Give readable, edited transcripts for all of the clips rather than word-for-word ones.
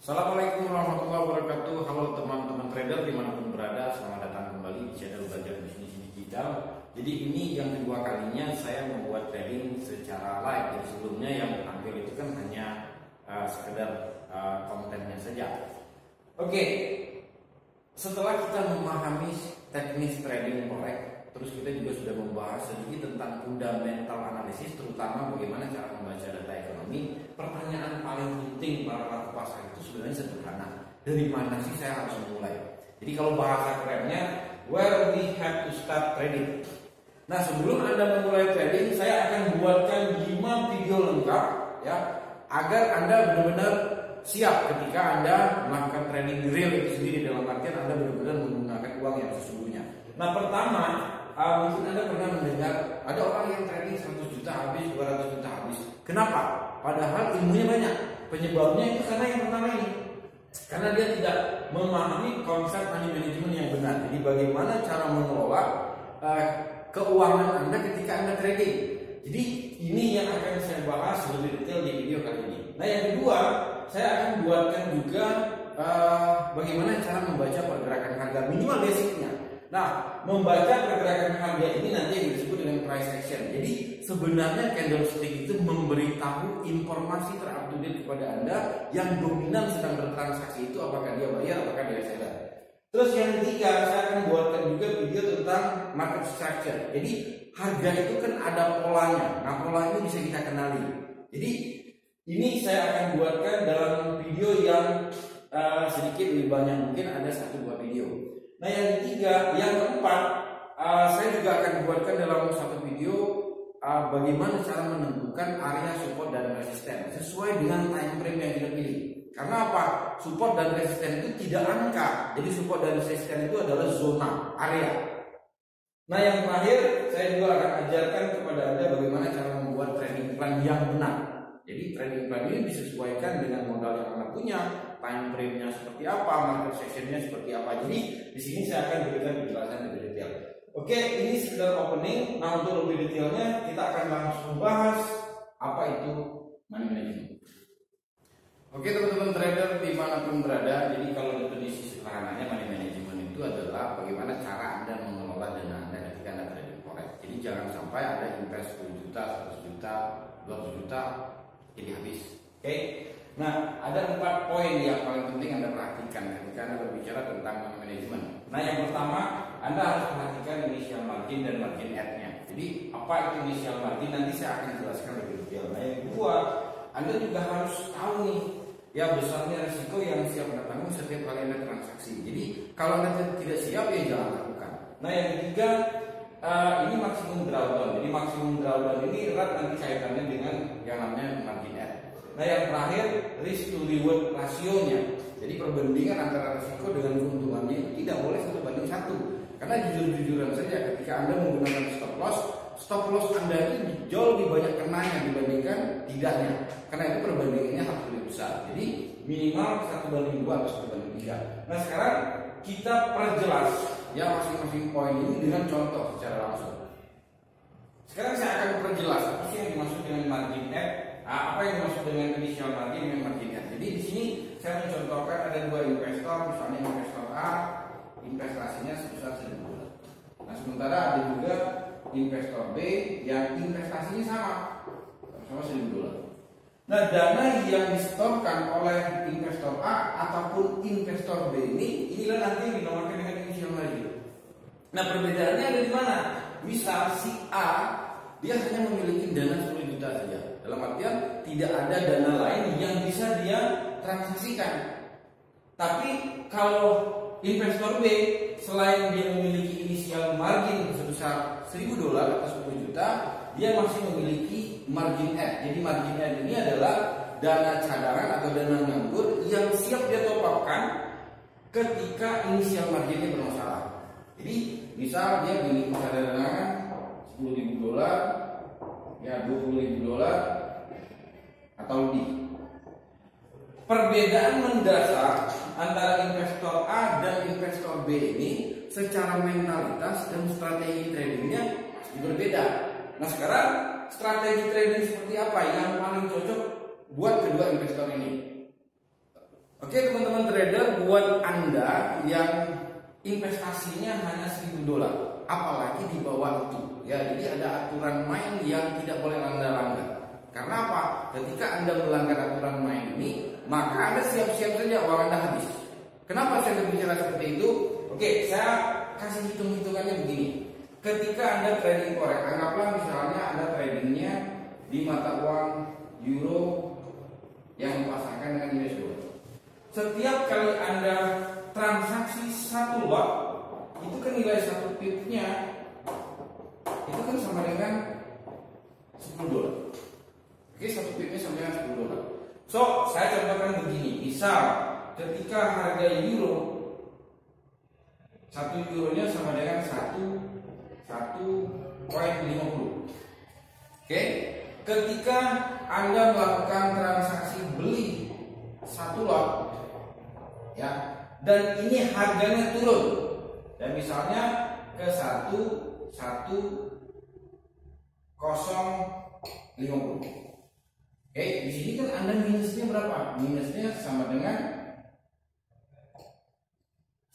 Assalamualaikum warahmatullahi wabarakatuh. Halo teman-teman trader dimanapun berada, selamat datang kembali di channel Belajar Bisnis Digital. Jadi ini yang kedua kalinya saya membuat trading secara live. Jadi sebelumnya yang tampil itu kan hanya sekedar kontennya saja. Oke, setelah kita memahami teknis trading forex, terus kita juga sudah membahas sedikit tentang fundamental analisis, terutama bagaimana cara membaca data ekonomi. Pertanyaan paling penting para pelaku pasar itu sebenarnya sederhana. Dari mana sih saya harus memulai? Jadi kalau bahasa kerennya, where we have to start trading. Nah, sebelum Anda memulai trading, saya akan buatkan 5 video lengkap ya, agar Anda benar-benar siap ketika Anda melakukan trading real itu sendiri, dalam artian Anda benar-benar menggunakan uang yang sesungguhnya. Nah, pertama, mungkin Anda pernah mendengar ada orang yang trading 100 juta habis, 200 juta habis. Kenapa? Padahal ilmunya banyak. Penyebabnya itu karena yang pertama ini, karena dia tidak memahami konsep money management yang benar. Jadi bagaimana cara mengelola keuangan Anda ketika Anda trading. Jadi ini yang akan saya bahas lebih detail di video kali ini. Nah, yang kedua, saya akan buatkan juga bagaimana cara membaca pergerakan harga, minimal basicnya. Nah, membaca pergerakan harga ini nanti yang disebut dengan price action. Jadi sebenarnya candlestick itu memberitahu informasi terupdate kepada Anda yang dominan sedang bertransaksi itu, apakah dia bayar, apakah dia seller. Terus yang ketiga, saya akan buatkan juga video tentang market structure. Jadi harga itu kan ada polanya. Nah, pola ini bisa kita kenali. Jadi ini saya akan buatkan dalam video yang sedikit lebih banyak, mungkin ada 1-2 video. Nah, yang ketiga, yang keempat, saya juga akan buatkan dalam satu video bagaimana cara menentukan area support dan resisten sesuai dengan time frame yang kita pilih. Karena apa? Support dan resisten itu tidak angka. Jadi support dan resisten itu adalah zona, area. Nah, yang terakhir, saya juga akan ajarkan kepada Anda bagaimana cara membuat trading plan yang benar. Jadi trading plan ini disesuaikan dengan modal yang Anda punya, time frame-nya seperti apa, market section-nya seperti apa. Jadi di sini saya akan berikan penjelasan lebih detail. Oke, ini sekedar opening. Nah, untuk lebih detailnya kita akan langsung bahas apa itu money management. Oke, teman-teman trader dimanapun berada, jadi kalau definisi sederhananya money management itu adalah bagaimana cara Anda mengelola dana Anda ketika Anda trading forex. Jadi jangan sampai Anda invest 10 juta, 100 juta, 200 juta jadi habis. Oke. Nah, ada 4 poin yang paling penting Anda perhatikan ketika Anda berbicara tentang money management. Nah, yang pertama, Anda harus perhatikan initial margin dan margin add-nya. Jadi, apa itu initial margin? Nanti saya akan jelaskan lebih detail. Nah, yang kedua, Anda juga harus tahu nih, ya besarnya risiko yang siap Anda tanggung setiap kali Anda transaksi. Jadi, kalau Anda tidak siap, ya jangan lakukan. Nah, yang ketiga, ini maksimum drawdown. Jadi maksimum drawdown ini erat nanti kaitannya dengan yang namanya margin add. Nah, yang terakhir, risk to reward rasionya. Jadi perbandingan antara risiko dengan keuntungannya itu tidak boleh 1:1. Karena jujur-jujuran saja ketika Anda menggunakan stop loss Anda ini jauh lebih banyak kenanya dibandingkan tidaknya. Karena itu perbandingannya harus lebih besar. Jadi minimal 1:2 atau 1:3. Nah, sekarang kita perjelas ya masing-masing poin ini dengan contoh secara langsung. Sekarang saya akan perjelas apa sih yang dimaksud dengan margin add, apa yang dimaksud dengan initial margin dan margin add. Jadi di sini saya mencontohkan ada 2 investor, misalnya investor A investasinya sebesar 1.000 dolar. Nah, sementara ada juga investor B yang investasinya sama 1.000 dolar. Nah, dana yang disetorkan oleh investor A ataupun investor B inilah nanti yang dinamakan dengan initial margin. Nah, perbedaannya ada di mana? Misal si A dia hanya memiliki dana 10 juta saja. Dalam artian tidak ada dana lain yang bisa dia transaksikan. Tapi kalau investor B selain dia memiliki initial margin sebesar 1.000 dolar atau 10 juta, dia masih memiliki margin add. Jadi margin add ini adalah dana cadangan atau dana nganggur yang siap dia top up-kan ketika initial marginnya bermasalah. Jadi misal dia memiliki cadangan 10.000 dolar, ya 20.000 dolar atau lebih. Perbedaan mendasar antara investor A dan investor B ini secara mentalitas dan strategi tradingnya pasti berbeda. Nah, sekarang strategi trading seperti apa yang paling cocok buat kedua investor ini? Oke teman-teman trader, buat Anda yang investasinya hanya $1.000, apalagi di bawah itu, ya, jadi ada aturan main yang tidak boleh Anda langgar. Karena apa? Ketika Anda melanggar aturan main ini, maka Anda siap-siap saja uang Anda habis. Kenapa saya berbicara seperti itu? Oke, saya kasih hitung-hitungannya begini. Ketika Anda trading forex, anggaplah misalnya Anda tradingnya di mata uang euro yang dipasangkan dengan US dollar. Setiap kali Anda transaksi satu lot, itu kan nilai satu pipnya itu kan sama dengan $10. Oke, satu pipnya sama dengan $10. So, saya contohkan begini. Misal, ketika harga euro, 1 euronya sama dengan 1,50. Oke, ketika Anda melakukan transaksi beli satu lot, ya, dan ini harganya turun, dan misalnya ke 1,1050. Oke, di sini kan Anda minusnya berapa? Minusnya sama dengan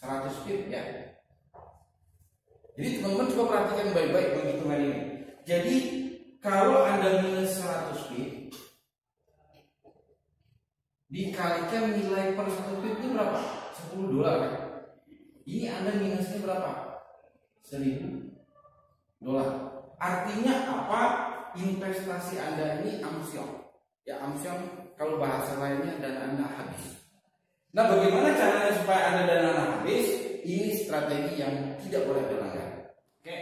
100 pip, ya. Jadi teman-teman coba perhatikan baik-baik penghitungan ini. Jadi kalau Anda minus 100 pip dikalikan nilai per 1 pip ini berapa? $10 kan? Ini Anda minusnya berapa? $1.000. Artinya apa? Investasi Anda ini amsyong. Ya, amsyong kalau bahasa lainnya dan Anda habis. Nah, bagaimana caranya supaya Anda dan Anda habis? Ini strategi yang tidak boleh dilanggar. Oke.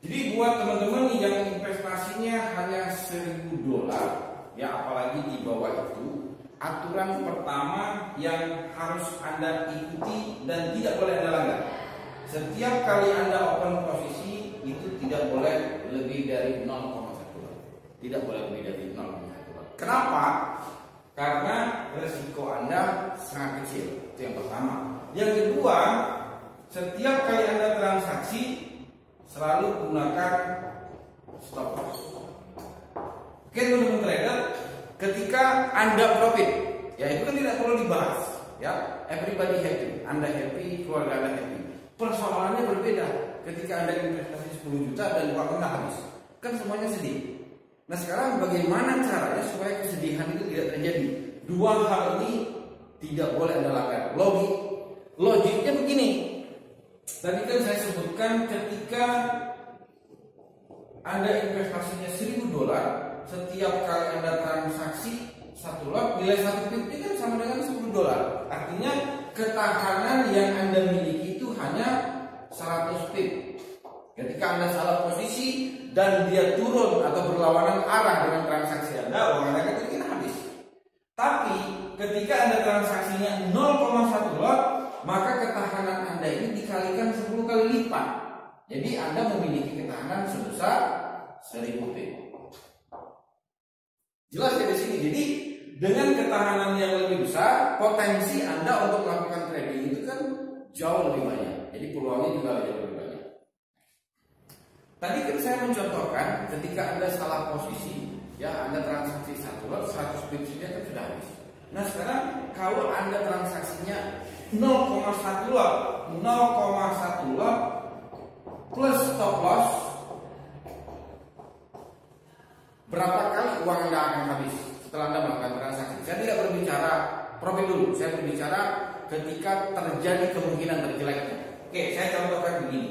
Jadi buat teman-teman yang investasinya hanya $1.000, ya, apalagi di bawah itu, aturan pertama yang harus Anda ikuti dan tidak boleh Anda langgar. Setiap kali Anda open posisi itu tidak boleh lebih dari 0,1. Tidak boleh lebih dari 0,1. Kenapa? Karena resiko Anda sangat kecil. Itu yang pertama. Yang kedua, setiap kali Anda transaksi selalu gunakan stop loss. Oke teman-teman trader, ketika Anda profit, ya itu kan tidak perlu dibahas, ya. Everybody happy, Anda happy, keluarga Anda happy. Persoalannya berbeda ketika Anda investasi 10 juta dan uang Anda habis. Kan semuanya sedih. Nah, sekarang bagaimana caranya supaya kesedihan itu tidak terjadi? Dua hal ini tidak boleh Anda langgar. Logiknya begini. Tadi kan saya sebutkan ketika Anda investasinya $1.000, setiap kali Anda transaksi satu lot, nilai satu pip ini kan sama dengan $10. Artinya ketahanan yang Anda miliki itu hanya 100 pip. Ketika Anda salah posisi dan dia turun atau berlawanan arah dengan transaksi Anda, uang Anda kan habis. Tapi ketika Anda transaksinya 0,1 lot, maka ketahanan Anda ini dikalikan 10 kali lipat. Jadi Anda memiliki ketahanan sebesar 1.000 pip. Jelas ya di sini. Jadi dengan ketahanan yang lebih besar, potensi Anda untuk melakukan trading itu kan jauh lebih banyak. Jadi peluangnya juga jauh lebih banyak. Tadi kan saya mencontohkan ketika Anda salah posisi, ya, Anda transaksi satu lot 100 pips kan sudah habis. Nah, sekarang kalau Anda transaksinya 0,1 lot plus stop loss, berapa kali uang Anda akan habis setelah Anda melakukan transaksi? Saya tidak berbicara profit dulu, saya berbicara ketika terjadi kemungkinan terjeleknya. Oke, saya contohkan begini.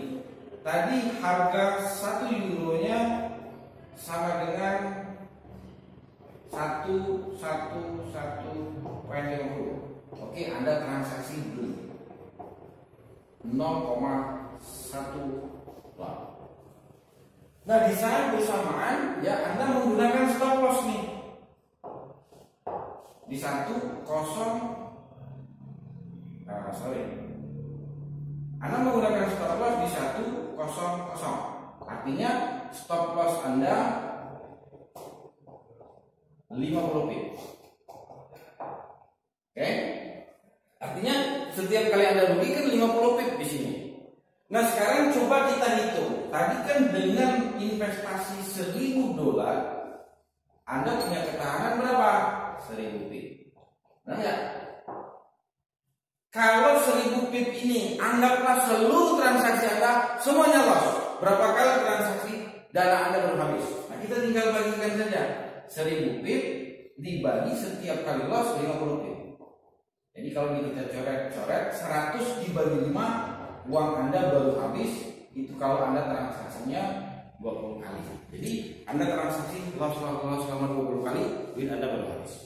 Tadi harga 1 euronya sama dengan 1,50. Oke, Anda transaksi beli 0,1 lot. Nah, di saat bersamaan, ya, Anda menggunakan stop loss nih di 10. Anda menggunakan stop loss di 1,00. Artinya stop loss Anda 50 pip. Oke? Artinya setiap kali Anda rugi kan 50 pip di sini. Nah, sekarang coba kita hitung. Tadi kan dengan investasi $1.000, Anda punya ketahanan berapa? 1.000 pip. Nah, ya. Kalau 1000 pip ini anggaplah seluruh transaksi Anda semuanya loss. Berapa kali transaksi dana Anda baru habis? Nah, kita tinggal bagikan saja 1000 pip dibagi setiap kali loss 50 pip. Jadi kalau kita coret-coret 100 dibagi 5, uang Anda baru habis itu kalau Anda transaksinya 20 kali. Jadi Anda transaksi loss selama 20 kali, duit Anda baru habis.